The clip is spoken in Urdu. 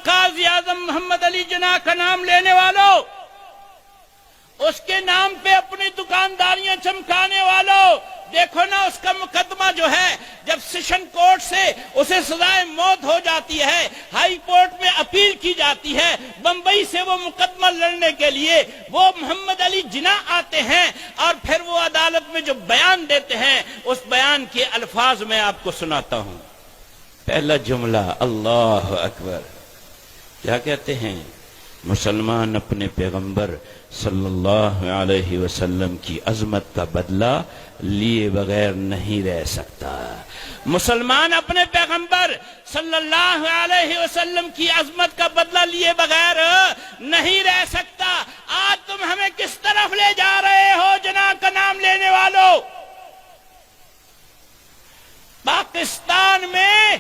قاضی اعظم محمد علی جناح کا نام لینے والوں، اس کے نام پہ اپنی دکانداریاں چمکانے والوں، دیکھو نا اس کا مقدمہ جو ہے جب سیشن کورٹ سے اسے سزائے موت ہو جاتی ہے، ہائی کورٹ میں اپیل کی جاتی ہے، بمبئی سے وہ مقدمہ لڑنے کے لیے وہ محمد علی جناح آتے ہیں اور پھر وہ عدالت میں جو بیان دیتے ہیں اس بیان کے الفاظ میں آپ کو سناتا ہوں۔ پہلا جملہ اللہ اکبر، کیا کہتے ہیں؟ مسلمان اپنے پیغمبر صلی اللہ علیہ وسلم کی عظمت کا بدلہ لیے بغیر نہیں رہ سکتا۔ مسلمان اپنے پیغمبر صلی اللہ علیہ وسلم کی عظمت کا بدلہ لیے بغیر نہیں رہ سکتا۔ آج تم ہمیں کس طرف لے جا رہے ہو جناح کا نام لینے والوں؟ پاکستان میں